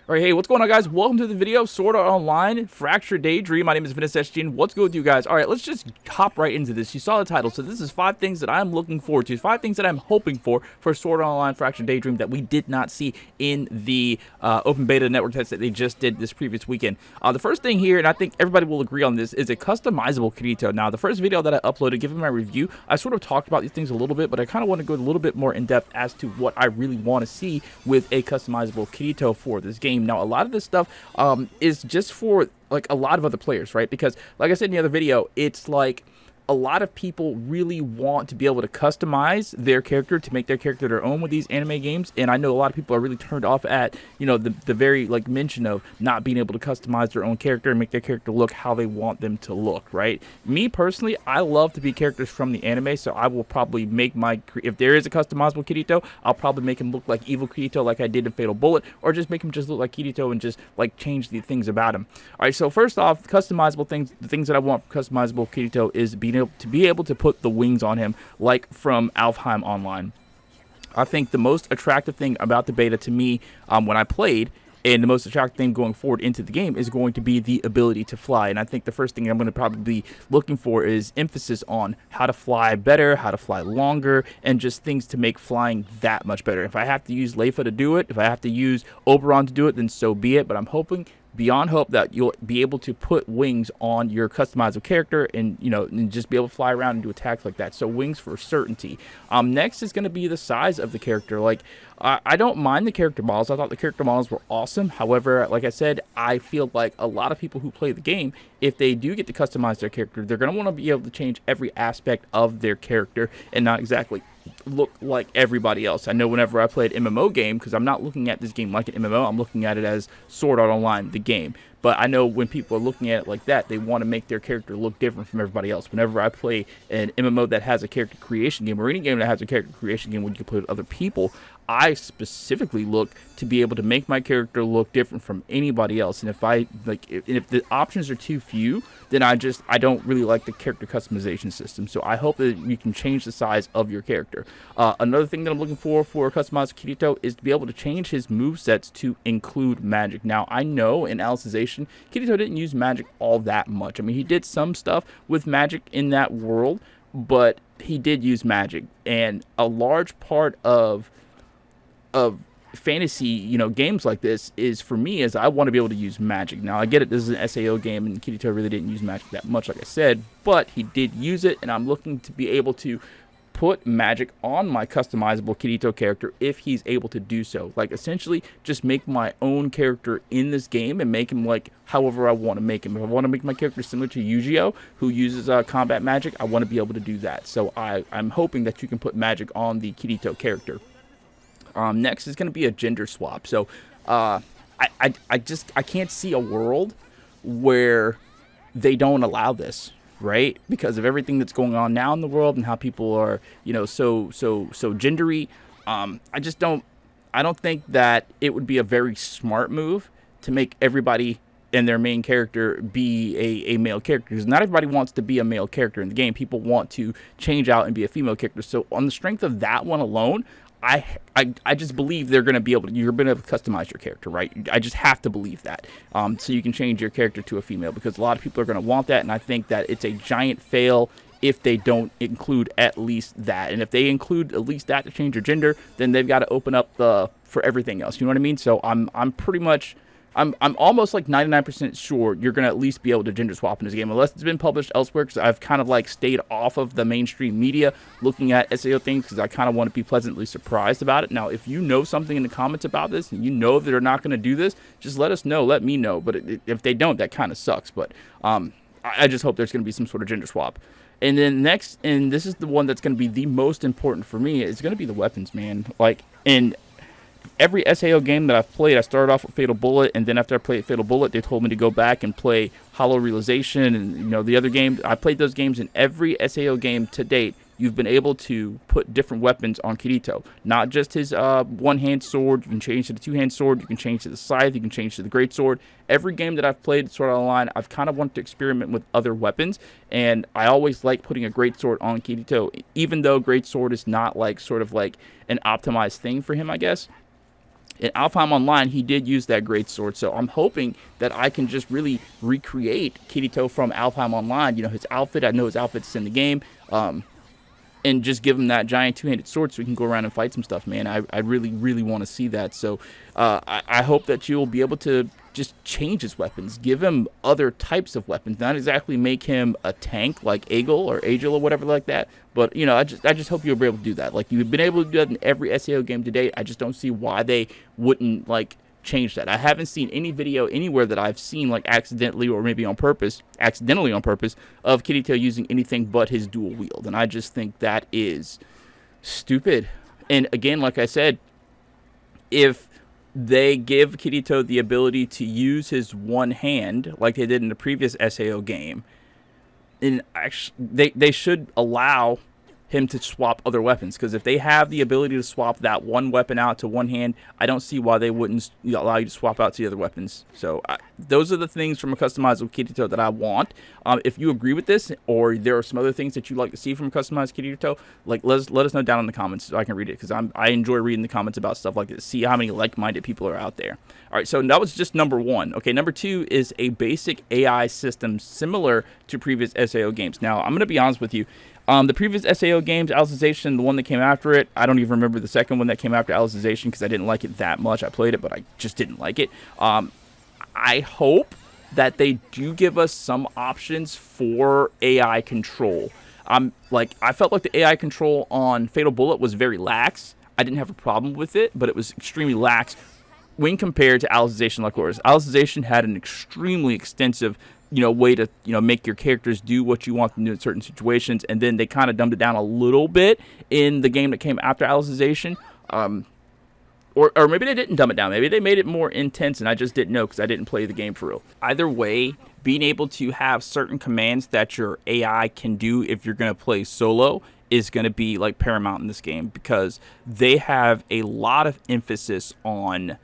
All right, hey, what's going on, guys? Welcome to the video, Sword Art Online, Fractured Daydream. My name is Ventus, and what's good with you guys? All right, let's just hop right into this. You saw the title, so this is 5 things that I'm looking forward to, 5 things that I'm hoping for Sword Art Online, Fractured Daydream that we did not see in the open beta network test that they just did this previous weekend. The first thing here, and I think everybody will agree on this, is a customizable Kirito. Now, the first video that I uploaded, giving my review, I sort of talked about these things a little bit, but I kind of want to go a little bit more in depth as to what I really want to see with a customizable Kirito for this game. Now, a lot of this stuff is just for like a lot of other players, right? Because like I said in the other video, it's like a lot of people really want to be able to customize their character to make their character their own with these anime games, and I know a lot of people are really turned off at, you know, the very like mention of not being able to customize their own character and make their character look how they want them to look, right? Me personally, I love to be characters from the anime, so I will probably make my, if there is a customizable Kirito, I'll probably make him look like evil Kirito like I did in Fatal Bullet, or just make him just look like Kirito and just like change the things about him. All right, so first off, customizable things, the things that I want from customizable Kirito is being able to put the wings on him like from Alfheim Online. I think the most attractive thing about the beta to me when I played, and the most attractive thing going forward into the game, is going to be the ability to fly. And I think the first thing I'm going to probably be looking for is emphasis on how to fly better, how to fly longer, and just things to make flying that much better. If I have to use Leifa to do it, if I have to use Oberon to do it, then so be it. But I'm hoping beyond hope that you'll be able to put wings on your customizable character and, you know, and just be able to fly around and do attacks like that. So wings for certainty. Next is going to be the size of the character. Like, I don't mind the character models. I thought the character models were awesome. However, like I said, I feel like a lot of people who play the game, if they do get to customize their character, they're going to want to be able to change every aspect of their character and not exactly look like everybody else. I know whenever I played MMO game, because I'm not looking at this game like an MMO, I'm looking at it as Sword Art Online, the game. But I know when people are looking at it like that, they want to make their character look different from everybody else. Whenever I play an MMO that has a character creation game, or any game that has a character creation game where you can play with other people, I specifically look to be able to make my character look different from anybody else. And if I like, if the options are too few, then I don't really like the character customization system. So I hope that you can change the size of your character. Another thing that I'm looking for a customized Kirito is to be able to change his movesets to include magic. Now, I know in Alicization, Kirito didn't use magic all that much. I mean, he did some stuff with magic in that world, but he did use magic. And a large part of fantasy, you know, games like this is, for me, is I want to be able to use magic. Now, I get it, this is an SAO game, and Kirito really didn't use magic that much, like I said, but he did use it, and I'm looking to be able to put magic on my customizable Kirito character if he's able to do so. Like, essentially, just make my own character in this game and make him like however I want to make him. If I want to make my character similar to Yu-Gi-Oh, who uses combat magic, I want to be able to do that. So I'm hoping that you can put magic on the Kirito character. Next is going to be a gender swap. So I can't see a world where they don't allow this, right? Because of everything that's going on now in the world and how people are, you know, so gendery. I don't think that it would be a very smart move to make everybody and their main character be a male character, because not everybody wants to be a male character in the game. People want to change out and be a female character. So on the strength of that one alone, I just believe you're going to be able to customize your character, right? I just have to believe that. So you can change your character to a female, because a lot of people are going to want that, and I think that it's a giant fail if they don't include at least that. And if they include at least that to change your gender, then they've got to open up for everything else. You know what I mean? So I'm almost like 99% sure you're going to at least be able to gender swap in this game, unless it's been published elsewhere, because I've kind of like stayed off of the mainstream media looking at SAO things, because I kind of want to be pleasantly surprised about it. Now, if you know something in the comments about this, and you know that they're not going to do this, just let us know, let me know. But if they don't, that kind of sucks. But I just hope there's going to be some sort of gender swap. And then next, and this is the one that's going to be the most important for me, is going to be the weapons, man. Like, in every SAO game that I've played, I started off with Fatal Bullet, and then after I played Fatal Bullet, they told me to go back and play Hollow Realization, and, you know, the other game. I played those games. In every SAO game to date, you've been able to put different weapons on Kirito. Not just his one-hand sword. You can change to the two-hand sword. You can change to the scythe. You can change to the great sword. Every game that I've played Sword Art Online, I've kind of wanted to experiment with other weapons, and I always like putting a great sword on Kirito, even though great sword is not like sort of like an optimized thing for him, I guess. In Alfheim Online, he did use that great sword, so I'm hoping that I can just really recreate Kirito from Alfheim Online. You know, his outfit, I know his outfit's in the game, and just give him that giant two-handed sword so we can go around and fight some stuff, man. I really, really want to see that. So I hope that you'll be able to just change his weapons, give him other types of weapons, not exactly make him a tank like Agil or whatever like that. But, you know, I just hope you'll be able to do that. Like, you've been able to do that in every SAO game to date. I just don't see why they wouldn't, like, change that. I haven't seen any video anywhere that I've seen, like, accidentally or maybe on purpose, accidentally on purpose, of Kirito using anything but his dual wield. And I just think that is stupid. And again, like I said, if they give Kirito the ability to use his one hand like they did in the previous SAO game, and actually they should allow him to swap other weapons, because if they have the ability to swap that one weapon out to one hand, I don't see why they wouldn't allow you to swap out to the other weapons. So those are the things from a customizable Kirito that I want. If you agree with this, or there are some other things that you'd like to see from a customized Kirito, like let us know down in the comments so I can read it, because I enjoy reading the comments about stuff like this, see how many like-minded people are out there. All right, so that was just number one. Okay, number two is a basic AI system similar to previous SAO games. Now, I'm going to be honest with you. The previous SAO games, Alicization, the one that came after it, I don't even remember the second one that came after Alicization because I didn't like it that much. I played it, but I just didn't like it. I hope that they do give us some options for AI control. I felt like the AI control on Fatal Bullet was very lax. I didn't have a problem with it, but it was extremely lax when compared to Alicization like Horus. Alicization had an extremely extensive way to, make your characters do what you want them to do in certain situations, and then they kind of dumbed it down a little bit in the game that came after Alicization. Or maybe they didn't dumb it down. Maybe they made it more intense, and I just didn't know because I didn't play the game for real. Either way, being able to have certain commands that your AI can do if you're going to play solo is going to be, like, paramount in this game, because they have a lot of emphasis on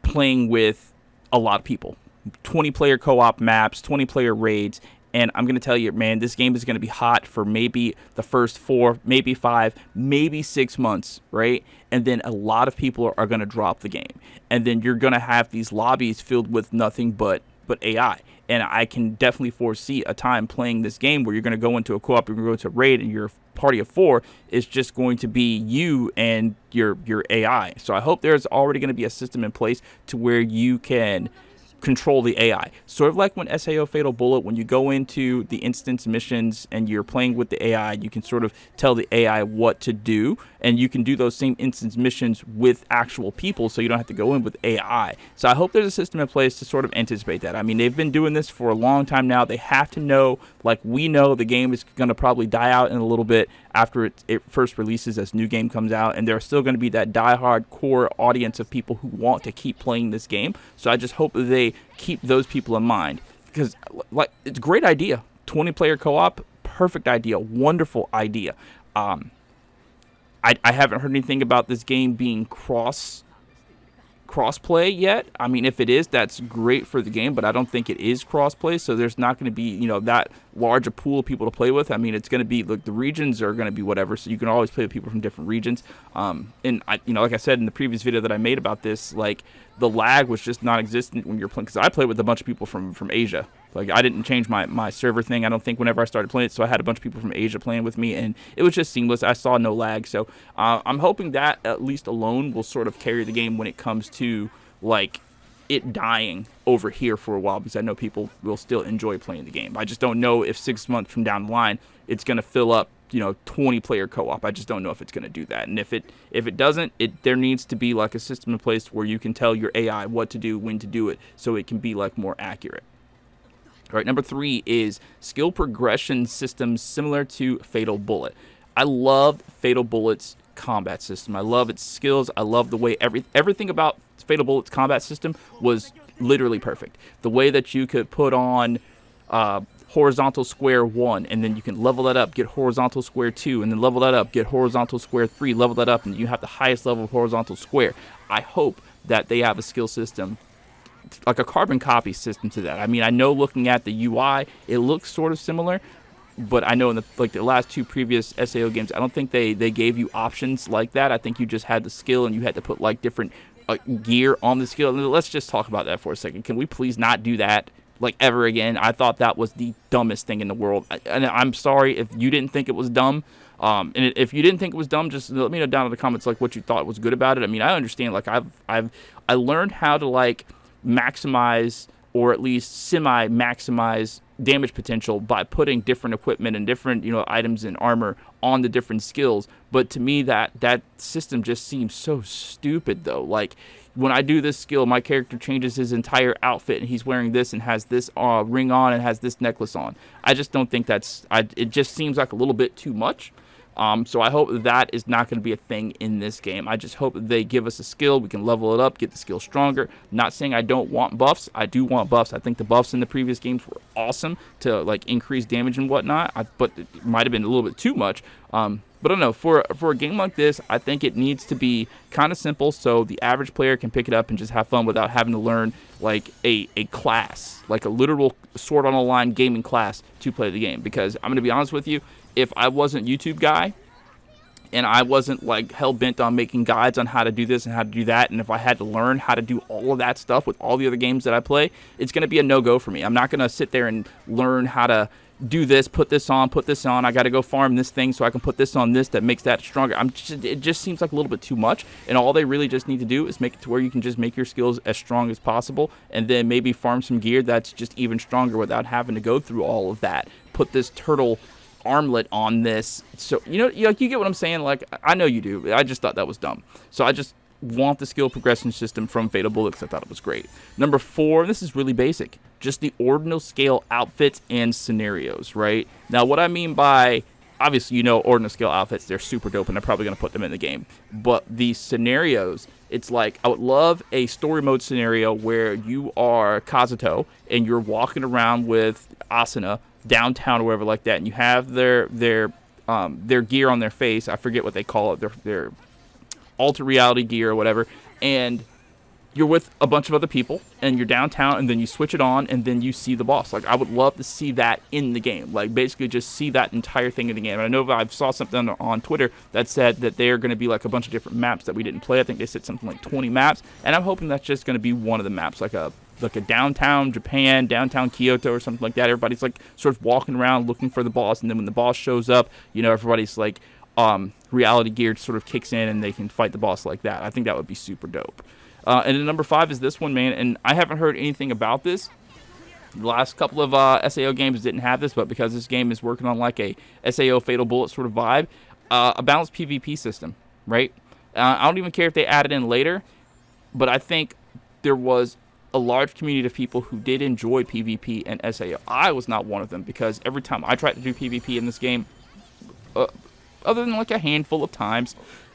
playing with a lot of people. 20-player co-op maps, 20-player raids, and I'm going to tell you, man, this game is going to be hot for maybe the first 4, maybe 5, maybe 6 months, right? And then a lot of people are going to drop the game. And then you're going to have these lobbies filled with nothing but AI. And I can definitely foresee a time playing this game where you're going to go into a co-op, you're going to go into a raid, and your party of 4 is just going to be you and your AI. So I hope there's already going to be a system in place to where you can control the AI. Sort of like when SAO Fatal Bullet, when you go into the instance missions and you're playing with the AI, you can sort of tell the AI what to do, and you can do those same instance missions with actual people, so you don't have to go in with AI. So I hope there's a system in place to sort of anticipate that. I mean, they've been doing this for a long time now. They have to know, like we know, the game is going to probably die out in a little bit after it first releases, as new game comes out, and there's still going to be that die-hard core audience of people who want to keep playing this game. So I just hope that they keep those people in mind, because, like, it's a great idea. 20-player co-op, perfect idea, wonderful idea. I haven't heard anything about this game being cross-play yet. I mean, if it is, that's great for the game, but I don't think it is cross-play, so there's not going to be, that large a pool of people to play with. I mean, it's going to be, like, the regions are going to be whatever, so you can always play with people from different regions. And like I said in the previous video that I made about this, like, the lag was just non-existent when you're playing, because I played with a bunch of people from Asia. Like, I didn't change my server thing, I don't think, whenever I started playing it, so I had a bunch of people from Asia playing with me, and it was just seamless. I saw no lag, so I'm hoping that at least alone will sort of carry the game when it comes to, like, it dying over here for a while, because I know people will still enjoy playing the game. I just don't know if 6 months from down the line it's going to fill up 20-player co-op. I just don't know if it's going to do that. And if it doesn't, there needs to be, like, a system in place where you can tell your AI what to do, when to do it, so it can be, like, more accurate. All right, number 3 is skill progression systems similar to Fatal Bullet. I love Fatal Bullet's combat system. I love its skills. I love the way everything about Fatal Bullet's combat system was literally perfect. The way that you could put on horizontal square 1, and then you can level that up, get horizontal square 2, and then level that up, get horizontal square 3, level that up, and you have the highest level of horizontal square. I hope that they have a skill system, like a carbon copy system to that. I mean, I know looking at the UI, it looks sort of similar, but I know in the last 2 previous SAO games, I don't think they gave you options like that. I think you just had the skill, and you had to put, like, different gear on the skill. Let's just talk about that for a second. Can we please not do that like ever again? I thought that was the dumbest thing in the world, and I'm sorry if you didn't think it was dumb. And if you didn't think it was dumb, just let me know down in the comments like what you thought was good about it. I mean, I understand, like I learned how to like maximize, or at least semi-maximize damage potential by putting different equipment and different, you know, items and armor on the different skills. But to me, that system just seems so stupid, though. Like, when I do this skill, my character changes his entire outfit, and he's wearing this and has this ring on and has this necklace on. I just don't think it just seems like a little bit too much. So I hope that is not going to be a thing in this game. I just hope that they give us a skill. We can level it up, get the skill stronger. Not saying I don't want buffs. I do want buffs. I think the buffs in the previous games were awesome to like increase damage and whatnot. But it might have been a little bit too much. But I don't know, for a game like this, I think it needs to be kind of simple so the average player can pick it up and just have fun without having to learn like a class, like a literal Sword Art Online gaming class to play the game. Because I'm going to be honest with you, if I wasn't YouTube guy and I wasn't like hell-bent on making guides on how to do this and how to do that, and if I had to learn how to do all of that stuff with all the other games that I play, it's going to be a no-go for me. I'm not going to sit there and learn how to do this, put this on. I got to go farm this thing so I can put this on this that makes that stronger. It just seems like a little bit too much, and all they really just need to do is make it to where you can just make your skills as strong as possible, and then maybe farm some gear that's just even stronger without having to go through all of that. Put this turtle armlet on this, so you get what I'm saying. Like, I know you do. I just thought that was dumb. So I just want the skill progression system from Fatal Bullet because I thought it was great. Number 4, this is really basic, just the Ordinal Scale outfits and scenarios. Right now, what I mean by, obviously, Ordinal Scale outfits, they're super dope, and they're probably going to put them in the game. But the scenarios, it's like, I would love a story mode scenario where you are Kazuto and you're walking around with Asuna downtown or wherever like that, and you have their gear on their face. I forget what they call it, their alter reality gear or whatever, and you're with a bunch of other people and you're downtown, and then you switch it on and then you see the boss. Like, I would love to see that in the game, like basically just see that entire thing in the game. And I know I saw something on Twitter that said that they're going to be like a bunch of different maps that we didn't play. I think they said something like 20 maps, and I'm hoping that's just going to be one of the maps, like a downtown Japan, downtown Kyoto or something like that. Everybody's like sort of walking around looking for the boss, and then when the boss shows up, everybody's like reality gear sort of kicks in and they can fight the boss like that. I think that would be super dope. And then number 5 is this one, man, and I haven't heard anything about this. The last couple of SAO games didn't have this, but because this game is working on like a SAO Fatal Bullet sort of vibe, a balanced PvP system, right? I don't even care if they add it in later, but I think there was a large community of people who did enjoy PvP and SAO. I was not one of them, because every time I tried to do PvP in this game, other than like a handful of times,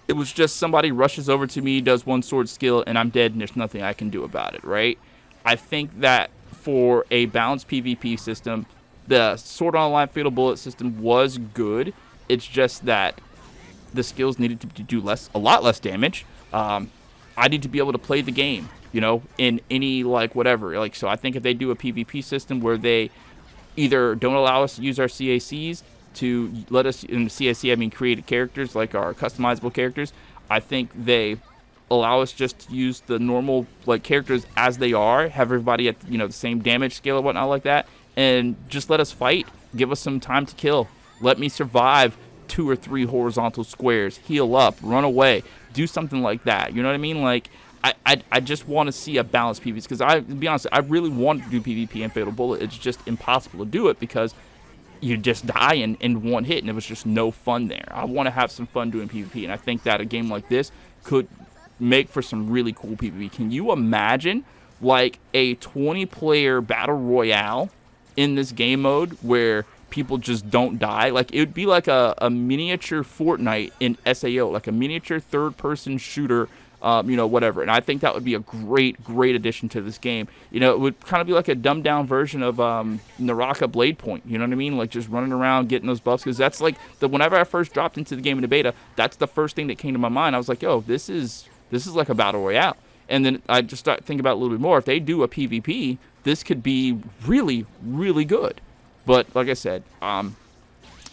it was just somebody rushes over to me, does one sword skill, and I'm dead, and there's nothing I can do about it, right? I think that for a balanced PvP system, the Sword Art Online Fatal Bullet system was good. It's just that the skills needed to do a lot less damage. I need to be able to play the game, in any, like, whatever. Like, so I think if they do a PvP system where they either don't allow us to use our CACs, to let us, in the CAC I mean created characters, like our customizable characters, I think they allow us just to use the normal like characters as they are, have everybody at the same damage scale or whatnot like that, and just let us fight, give us some time to kill, let me survive 2 or 3 horizontal squares, heal up, run away, do something like that. You know what I mean? Like, I just want to see a balanced PvP, because to be honest, I really wanted to do PvP in Fatal Bullet. It's just impossible to do it because you just die in one hit, and it was just no fun there. I want to have some fun doing PvP, and I think that a game like this could make for some really cool PvP. Can you imagine like a 20-player battle royale in this game mode where people just don't die? Like, it would be like a miniature Fortnite in SAO, like a miniature third-person shooter, whatever. And I think that would be a great addition to this game. It would kind of be like a dumbed-down version of Naraka Blade Point. You know what I mean? Like, just running around getting those buffs. Because that's like whenever I first dropped into the game in the beta, that's the first thing that came to my mind. I was like, yo, this is like a battle royale. And then I just started thinking about it a little bit more. If they do a PvP, this could be really, really good. But like I said,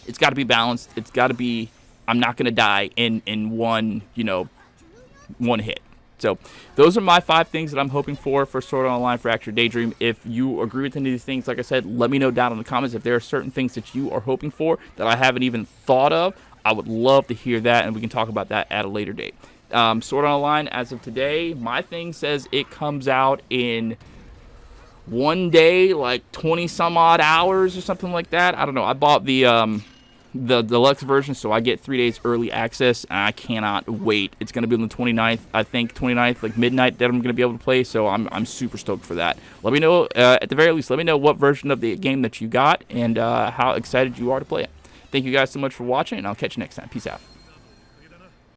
it's got to be balanced. It's got to be, I'm not going to die in one hit. So those are my 5 things that I'm hoping for Sword Art Online Fractured Daydream. If you agree with any of these things, like I said, let me know down in the comments if there are certain things that you are hoping for that I haven't even thought of. I would love to hear that, and we can talk about that at a later date. Sword Art Online, as of today, my thing says it comes out in one day, like 20 some odd hours or something like that. I don't know. I bought the deluxe version, so I get 3 days early access, and I cannot wait. It's going to be on the 29th, I think, 29th, like midnight, that I'm going to be able to play, so I'm super stoked for that. Let me know, at the very least, let me know what version of the game that you got and how excited you are to play it. Thank you guys so much for watching, and I'll catch you next time. Peace out.